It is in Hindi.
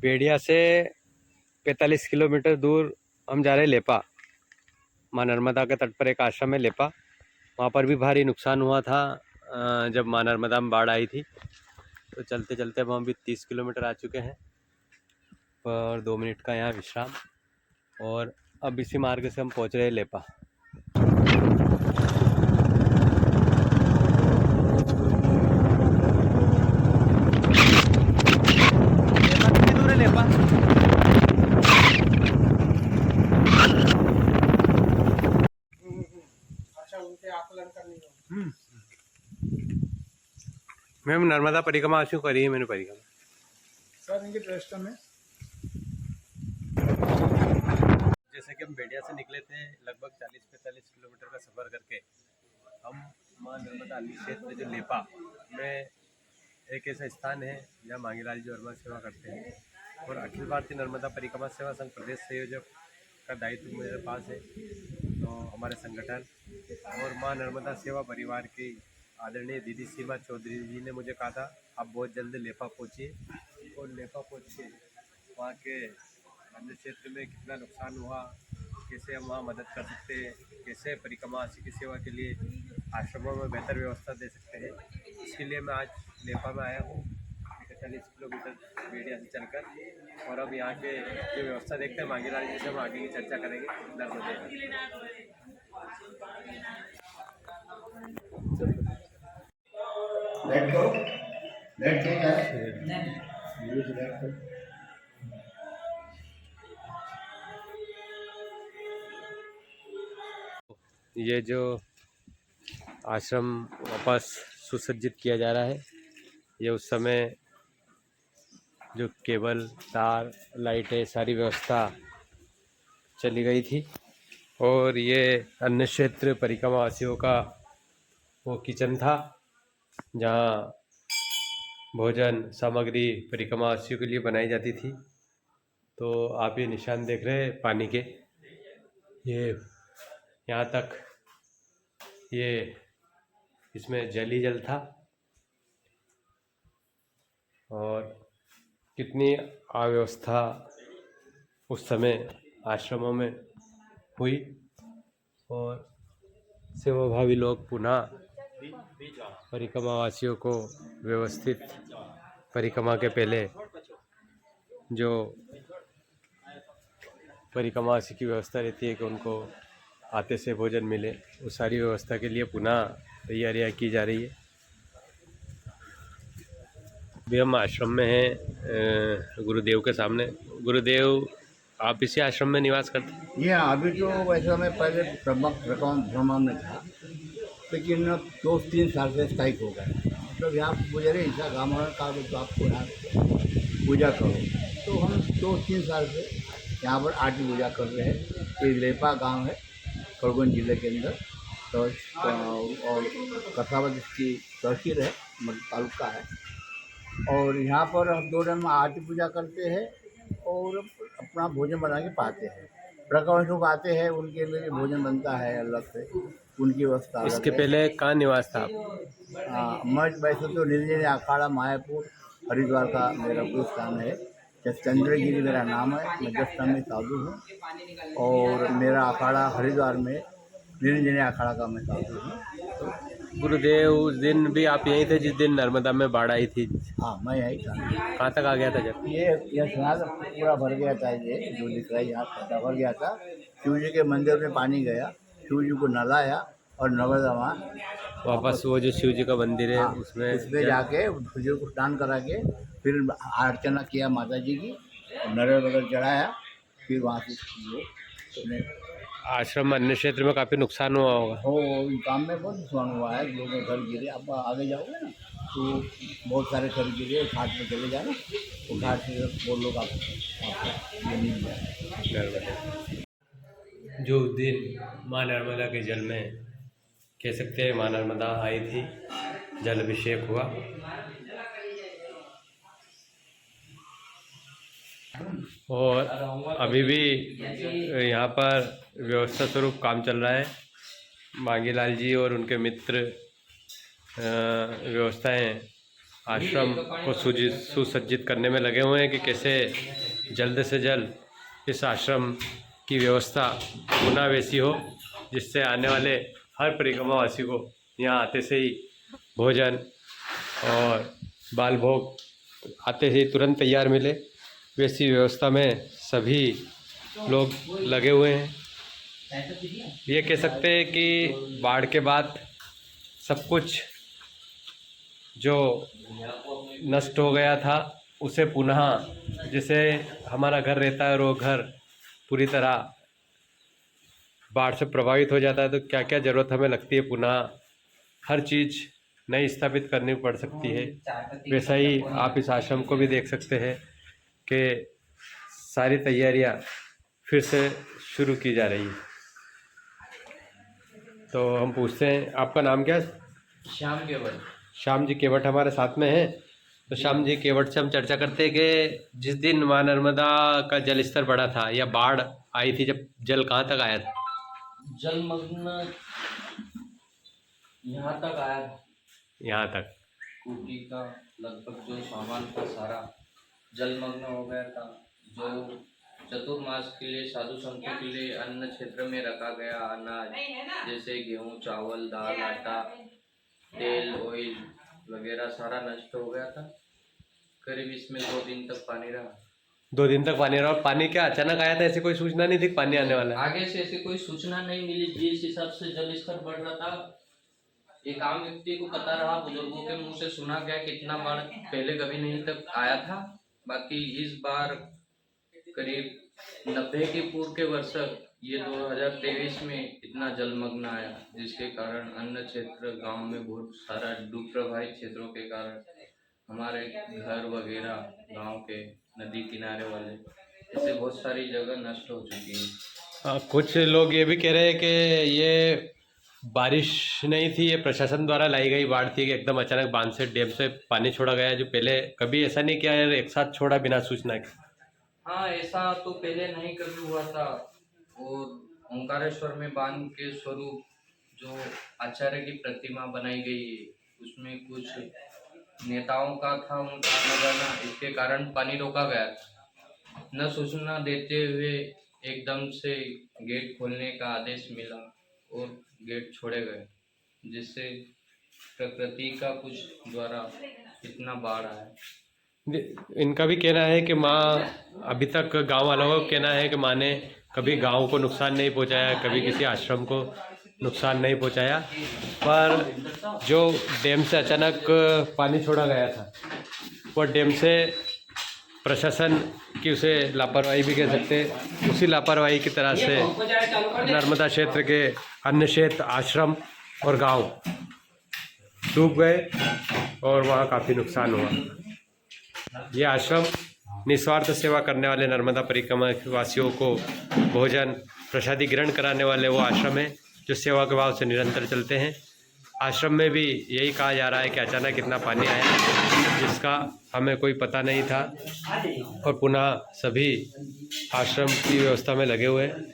बेड़िया से 45 किलोमीटर दूर हम जा रहे हैं लेपा। माँ नर्मदा के तट पर एक आश्रम है लेपा। वहाँ पर भी भारी नुकसान हुआ था जब माँ नर्मदा में बाढ़ आई थी। तो चलते चलते अब हम भी 30 किलोमीटर आ चुके हैं पर 2 मिनट का यहाँ विश्राम, और अब इसी मार्ग से हम पहुँच रहे हैं लेपा। कितनी दूर है लेपा? अच्छा, उनके आकलन करनी हो। मैम नर्मदा परिक्रमा क्यों करी है मैंने परिक्रमा? सर इनके ट्रस्ट में जैसे कि हम बेड़िया से निकले थे लगभग 40-45 किलोमीटर का सफ़र करके, हम माँ नर्मदा अली क्षेत्र जो लेपा में एक ऐसा स्थान है जहाँ मांगीलाल जी वर्मा सेवा करते हैं, और अखिल भारतीय नर्मदा परिक्रमा सेवा संघ प्रदेश संयोजक का दायित्व मेरे पास है। तो हमारे संगठन और माँ नर्मदा सेवा परिवार की आदरणीय दीदी सीमा चौधरी जी ने मुझे कहा था आप बहुत जल्द लेपा पहुँचिए, और लेपा पहुँच के वहाँ के अन्य क्षेत्र में कितना नुकसान हुआ, कैसे हम वहाँ मदद कर सकते हैं, कैसे परिक्रमावासी की सेवा के लिए आश्रमों में बेहतर व्यवस्था दे सकते हैं, इसके लिए मैं आज लेपा में आया हूँ 40 किलोमीटर बेड़िया से चलकर। और अब यहाँ के जो व्यवस्था देखते हैं मांगीलाल जी से हम आगे की चर्चा करेंगे। नर्मदे। लेट करो, लेट के क्या है? लेट करो। ये जो आश्रम वापस सुसज्जित किया जा रहा है, ये उस समय जो केबल तार लाइटें सारी व्यवस्था चली गई थी, और ये अन्य क्षेत्र परिक्रमावासियों का वो किचन था जहाँ भोजन सामग्री परिक्रमावासियों के लिए बनाई जाती थी। तो आप ये निशान देख रहे हैं पानी के, ये यहाँ तक ये इसमें जल ही जल था, और कितनी अव्यवस्था उस समय आश्रमों में हुई, और सेवाभावी लोग पुनः परिक्रमावासियों को व्यवस्थित परिक्रमा के पहले जो परिक्रमावासी की व्यवस्था रहती है कि उनको आते से भोजन मिले, उस सारी व्यवस्था के लिए पुनः तैयारियां की जा रही है। अभी हम आश्रम में हैं गुरुदेव के सामने। गुरुदेव, आप इसी आश्रम में निवास करते हैं? ये अभी तो वैसे मैं पहले भ्रमण में था, लेकिन 2-3 साल से स्थायिक हो गए। तो यहाँ गुजरे ऐसा गाँव का तो आपको यहाँ पूजा करो, तो हम 2-3 साल से यहाँ पर आरती पूजा कर रहे हैं। ये लेपा गांव है, खरगोन जिले के अंदर, तो और कसावत इसकी तहसील है, मतलब तालुका है। और यहाँ पर हम 2 टाइम आरती पूजा करते हैं और अपना भोजन बना के पाते हैं। प्रकाश लोग आते हैं, उनके लिए भोजन बनता है अलग से, उनकी व्यवस्था अलग इसके है। पहले कहाँ निवास था आप? मैं वैसे तो निर्जन अखाड़ा मायापुर हरिद्वार का मेरा कोई स्थान है। चंद्रगिरी मेरा नाम है, मैं जस्ता में साधु हूँ, और मेरा अखाड़ा हरिद्वार में निरंजन अखाड़ा का मैं साधु हूँ। गुरुदेव, उस दिन भी आप यहीं थे जिस दिन नर्मदा में बाढ़ आई थी? हाँ, मैं यही था। कहाँ तक आ गया था जब? ये स्नान पूरा भर गया था, ये जो दिख रहा है यहाँ खड्डा भर गया था। शिव जी के मंदिर में पानी गया, शिव जी को नहलाया और नर्मदा वहाँ वापस वो जो शिव जी का मंदिर है उसमें जाके शिव जी को स्नान करा के फिर अर्चना किया माता जी की, नरियल वगैरह चढ़ाया, फिर वहाँ से लोग आश्रम अन्य क्षेत्र में काफ़ी नुकसान हुआ होगा। काम में बहुत नुकसान हुआ है। लोगों के घर गिरे, आप आगे जाओगे ना तो बहुत सारे घर गिरे। घाट में चले जाना, तो घाट से वो लोग आपको ये मिल जाए। जो उस दिन माँ नर्मदा के जल में कह सकते हैं माँ नर्मदा आई थी, जल अभिषेक हुआ। और अभी भी यहाँ पर व्यवस्था स्वरूप काम चल रहा है। मांगीलाल जी और उनके मित्र व्यवस्थाएं आश्रम को सुसज्जित करने में लगे हुए हैं कि कैसे जल्द से जल्द इस आश्रम की व्यवस्था पुनः वैसी हो, जिससे आने वाले हर परिक्रमावासी को यहाँ आते से ही भोजन और बाल भोग आते ही तुरंत तैयार मिले। वैसी व्यवस्था में सभी लोग लगे हुए हैं। ये कह सकते हैं कि बाढ़ के बाद सब कुछ जो नष्ट हो गया था उसे पुनः, जैसे हमारा घर रहता है और वो घर पूरी तरह बाढ़ से प्रभावित हो जाता है तो क्या क्या ज़रूरत हमें लगती है, पुनः हर चीज़ नई स्थापित करनी पड़ सकती है। वैसा ही आप इस आश्रम को भी देख सकते हैं कि सारी तैयारियां फिर से शुरू की जा रही है। तो हम पूछते हैं, आपका नाम क्या है? श्याम केवट। श्याम जी केवट हमारे साथ में हैं। तो श्याम जी केवट से हम चर्चा करते हैं कि जिस दिन माँ नर्मदा का जल स्तर बढ़ा था या बाढ़ आई थी, जब जल कहाँ तक आया था? जलमग्न यहाँ तक आया था, यहाँ तक कुटी का लगभग जो सामान था सारा जलमग्न हो गया था। जो चतुर्मास के लिए साधु संतों के लिए अन्न क्षेत्र में रखा गया अनाज, जैसे गेहूं, चावल, दाल, आटा, तेल, ऑयल वगैरह सारा नष्ट हो गया था। करीब इसमें 2 दिन तक पानी रहा। 2 दिन तक पानी रहा। और पानी क्या अचानक आया था? ऐसी कोई सूचना नहीं थी पानी आने वाला है? आगे से ऐसी कोई सूचना नहीं मिली। जिस हिसाब से जल स्तर बढ़ रहा था, एक आम व्यक्ति को पता रहा, बुजुर्गों के मुंह से सुना गया कि इतना बाढ़ पहले कभी नहीं तक आया था। बाकी इस बार करीब 90 के पूर्व के वर्ष ये 2023 में इतना जलमग्न आया, जिसके कारण अन्य क्षेत्र गांव में बहुत सारा डूब प्रभावित क्षेत्रों के कारण हमारे घर वगैरह गांव के नदी किनारे वाले ऐसे बहुत सारी जगह नष्ट हो चुकी है। कुछ लोग ये भी कह रहे हैं कि ये बारिश नहीं थी, ये प्रशासन द्वारा लाई गई बाढ़ थी कि एकदम अचानक बांध से डैम से पानी छोड़ा गया, जो पहले कभी ऐसा नहीं किया है, एक साथ छोड़ा बिना सूचना के। हाँ, ऐसा तो पहले नहीं कभी हुआ था। और ओंकारेश्वर में बांध के स्वरूप जो आचार्य की प्रतिमा बनाई गई है, उसमें कुछ नेताओं का था उनका आना जाना, इसके कारण पानी रोका गया था। न सूचना देते हुए एकदम से गेट खोलने का आदेश मिला और गेट छोड़े गए, जिससे प्रकृति का कुछ द्वारा इतना बाढ़ आया। इनका भी कहना है कि माँ, अभी तक गांव वालों का कहना है कि माँ ने कभी गांव को नुकसान नहीं पहुंचाया, कभी किसी आश्रम को नुकसान नहीं पहुंचाया, पर जो डैम से अचानक पानी छोड़ा गया था वो डैम से प्रशासन की उसे लापरवाही भी कह सकते हैं, उसी लापरवाही की तरह से नर्मदा क्षेत्र के अन्य क्षेत्र, आश्रम और गांव डूब गए और वहाँ काफ़ी नुकसान हुआ। ये आश्रम निस्वार्थ सेवा करने वाले नर्मदा परिक्रमा वासियों को भोजन प्रसादी ग्रहण कराने वाले वो आश्रम है जो सेवा के भाव से निरंतर चलते हैं। आश्रम में भी यही कहा जा रहा है कि अचानक इतना पानी आया जिसका हमें कोई पता नहीं था, और पुनः सभी आश्रम की व्यवस्था में लगे हुए हैं।